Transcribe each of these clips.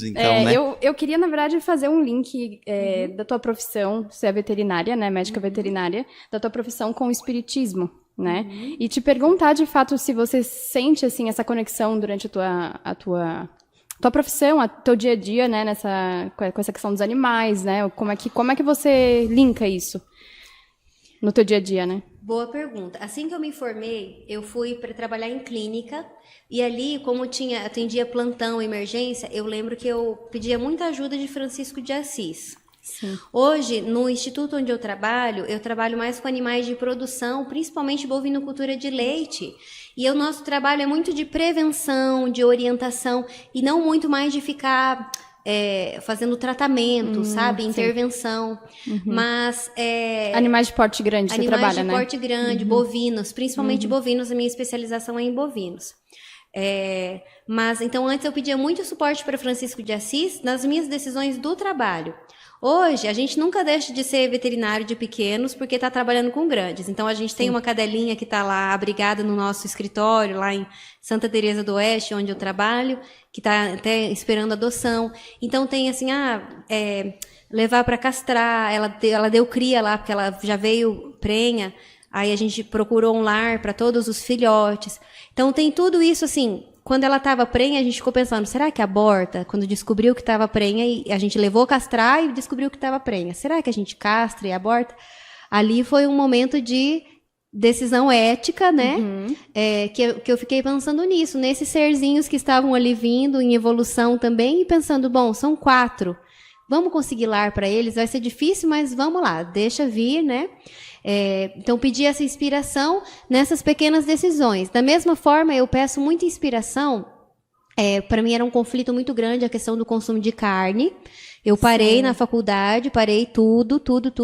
envolvidos, então, né? Eu queria, na verdade, fazer um link da tua profissão, você é veterinária, né, médica veterinária, da tua profissão com o espiritismo, né? E te perguntar, de fato, se você sente, assim, essa conexão durante a tua profissão, o teu dia a dia, né, com essa questão dos animais, né? Como é que você linka isso no teu dia a dia, né? Boa pergunta. Assim que eu me formei, eu fui para trabalhar em clínica e ali, como atendia plantão, emergência, eu lembro que eu pedia muita ajuda de Francisco de Assis. Sim. Hoje, no instituto onde eu trabalho mais com animais de produção, principalmente bovinocultura de leite. E o nosso trabalho é muito de prevenção, de orientação, e não muito mais de ficar fazendo tratamento, sabe? Sim. Intervenção. Mas... Animais de porte grande, você trabalha, né? Animais de porte grande, bovinos, principalmente bovinos, a minha especialização é em bovinos. Mas, então, antes eu pedia muito suporte para Francisco de Assis nas minhas decisões do trabalho. Hoje, a gente nunca deixa de ser veterinário de pequenos porque está trabalhando com grandes. Então, a gente tem uma cadelinha que está lá abrigada no nosso escritório, lá em Santa Teresa do Oeste, onde eu trabalho, que está até esperando adoção. Então, tem assim, levar para castrar, ela deu cria lá, porque ela já veio prenha, aí a gente procurou um lar para todos os filhotes. Então, tem tudo isso, assim... Quando ela estava prenha, a gente ficou pensando, será que aborta? Quando descobriu que estava prenha, e a gente levou castrar e descobriu que estava prenha. Será que a gente castra e aborta? Ali foi um momento de decisão ética, né? Que eu fiquei pensando nisso, nesses serzinhos que estavam ali vindo em evolução também, e pensando, bom, são 4. Vamos conseguir lar para eles? Vai ser difícil, mas vamos lá, deixa vir, né? Então, pedir essa inspiração nessas pequenas decisões. Da mesma forma, eu peço muita inspiração. Para mim era um conflito muito grande a questão do consumo de carne. Eu parei na faculdade, parei tudo.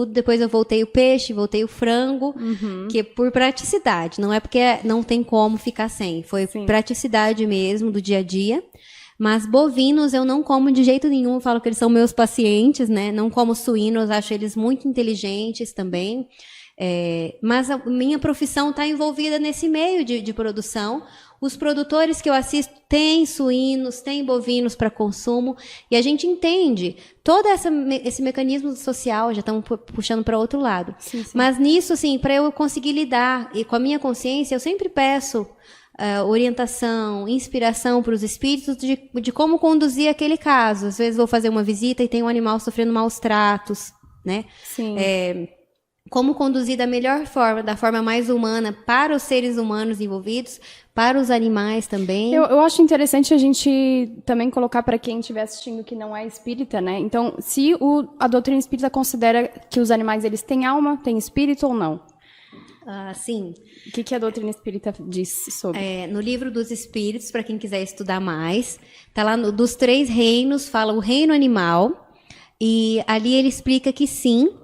Depois eu voltei o peixe, voltei o frango, que por praticidade. Não é porque não tem como ficar sem. Foi praticidade mesmo do dia a dia. Mas bovinos eu não como de jeito nenhum. Eu falo que eles são meus pacientes, né? Não como suínos, acho eles muito inteligentes também. Mas a minha profissão está envolvida nesse meio de produção. Os produtores que eu assisto têm suínos, têm bovinos para consumo, e a gente entende todo esse mecanismo social, já estamos puxando para outro lado. Sim. Mas nisso, assim, para eu conseguir lidar e com a minha consciência, eu sempre peço orientação, inspiração para os espíritos de como conduzir aquele caso. Às vezes vou fazer uma visita e tem um animal sofrendo maus tratos, né? Sim. Como conduzir da melhor forma, da forma mais humana para os seres humanos envolvidos, para os animais também. Eu acho interessante a gente também colocar para quem estiver assistindo que não é espírita, né? Então, se a doutrina espírita considera que os animais eles têm alma, têm espírito ou não? Sim. O que a doutrina espírita diz sobre? No livro dos espíritos, para quem quiser estudar mais, tá lá dos 3 reinos, fala o reino animal, e ali ele explica que sim,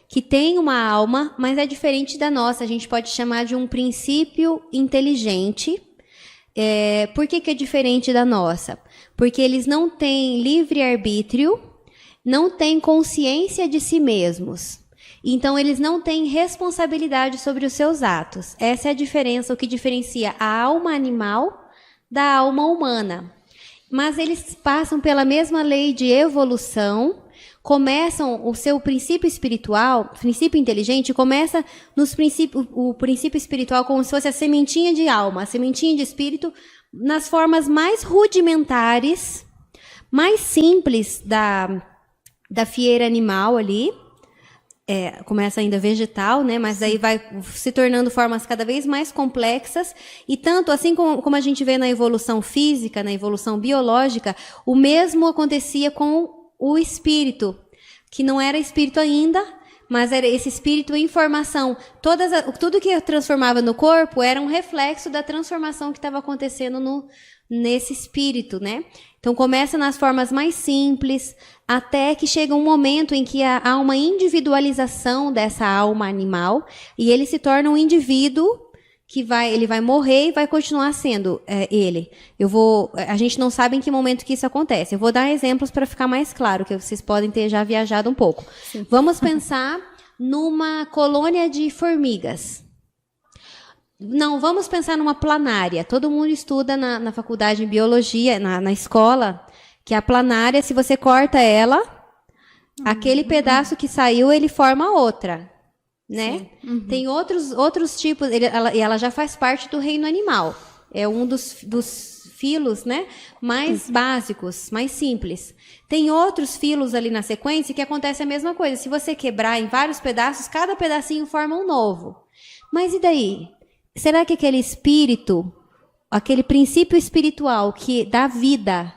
que tem uma alma, mas é diferente da nossa. A gente pode chamar de um princípio inteligente. Por que é diferente da nossa? Porque eles não têm livre-arbítrio, não têm consciência de si mesmos. Então, eles não têm responsabilidade sobre os seus atos. Essa é a diferença, o que diferencia a alma animal da alma humana. Mas eles passam pela mesma lei de evolução, começam o seu princípio espiritual, princípio inteligente, começa o princípio espiritual como se fosse a sementinha de alma, a sementinha de espírito, nas formas mais rudimentares, mais simples da fieira animal ali. Começa ainda vegetal, né? Mas daí vai se tornando formas cada vez mais complexas, e tanto assim como a gente vê na evolução física, na evolução biológica, o mesmo acontecia com o espírito, que não era espírito ainda, mas era esse espírito em formação. Tudo que transformava no corpo era um reflexo da transformação que estava acontecendo nesse espírito, né? Então, começa nas formas mais simples, até que chega um momento em que há uma individualização dessa alma animal, e ele se torna um indivíduo que ele vai morrer e vai continuar sendo ele. A gente não sabe em que momento que isso acontece. Eu vou dar exemplos para ficar mais claro, que vocês podem ter já viajado um pouco. Sim. Vamos pensar numa colônia de formigas. Não, vamos pensar numa planária. Todo mundo estuda na faculdade de biologia, na escola, Que a planária, se você corta ela, aquele pedaço que saiu, ele forma outra, né? Tem outros tipos, e ela já faz parte do reino animal. É um dos filos, né, mais básicos, mais simples. Tem outros filos ali na sequência que acontece a mesma coisa. Se você quebrar em vários pedaços, cada pedacinho forma um novo. Mas e daí? Será que aquele espírito, aquele princípio espiritual que dá vida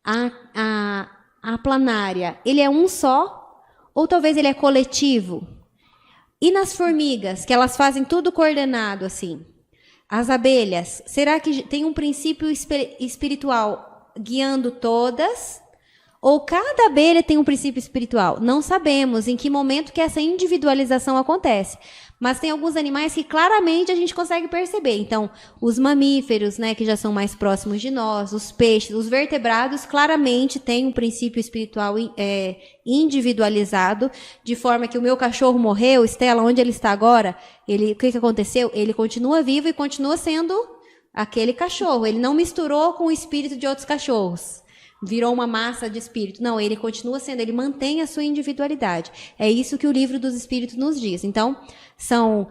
à planária, ele é um só? Ou talvez ele é coletivo? E nas formigas, que elas fazem tudo coordenado assim? As abelhas, será que tem um princípio espiritual guiando todas? Ou cada abelha tem um princípio espiritual? Não sabemos em que momento que essa individualização acontece. Mas tem alguns animais que claramente a gente consegue perceber. Então, os mamíferos, né, que já são mais próximos de nós, os peixes, os vertebrados, claramente têm um princípio espiritual individualizado, de forma que o meu cachorro morreu, Estela, onde ele está agora? O que aconteceu? Ele continua vivo e continua sendo aquele cachorro. Ele não misturou com o espírito de outros cachorros. Virou uma massa de espírito. Não, ele continua sendo, ele mantém a sua individualidade. É isso que o livro dos espíritos nos diz. Então, são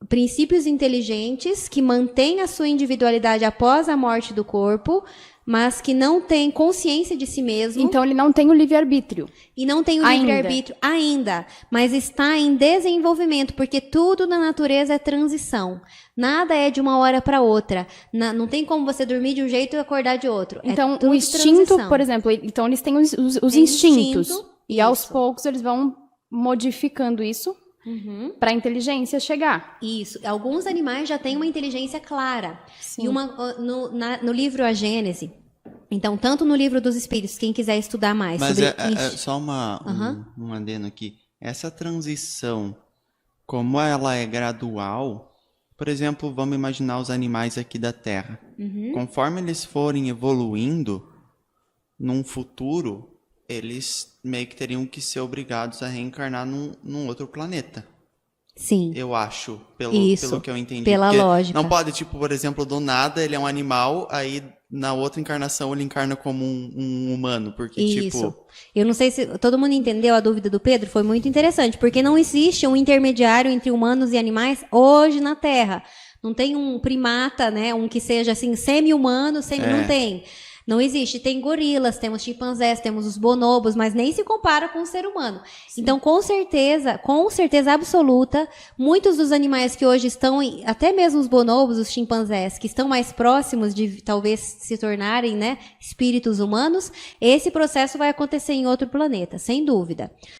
princípios inteligentes que mantêm a sua individualidade após a morte do corpo, mas que não têm consciência de si mesmo. Então, ele não tem o livre-arbítrio. E não tem o livre-arbítrio ainda, mas está em desenvolvimento, porque tudo na natureza é transição. Nada é de uma hora para outra. Não tem como você dormir de um jeito e acordar de outro. Então, o instinto, transição. Por exemplo, então eles têm os instintos. E aos poucos eles vão modificando isso para a inteligência chegar. Isso. Alguns animais já têm uma inteligência clara. Sim. E no livro A Gênese, então, tanto no livro dos Espíritos, quem quiser estudar mais Mas sobre... só um adendo aqui. Essa transição, como ela é gradual... Por exemplo, vamos imaginar os animais aqui da Terra. Conforme eles forem evoluindo, num futuro, eles meio que teriam que ser obrigados a reencarnar num outro planeta. Sim. Eu acho, pelo que eu entendi. Pela lógica. Não pode, por exemplo, do nada ele é um animal, aí na outra encarnação ele encarna como um humano, porque Isso. Eu não sei se todo mundo entendeu a dúvida do Pedro, foi muito interessante, porque não existe um intermediário entre humanos e animais hoje na Terra. Não tem um primata, né, um que seja assim semi-humano, não tem. Não existe. Tem gorilas, temos chimpanzés, temos os bonobos, mas nem se compara com o ser humano. Sim. Então, com certeza absoluta, muitos dos animais que hoje estão, até mesmo os bonobos, os chimpanzés, que estão mais próximos de talvez se tornarem, né, espíritos humanos, esse processo vai acontecer em outro planeta, sem dúvida.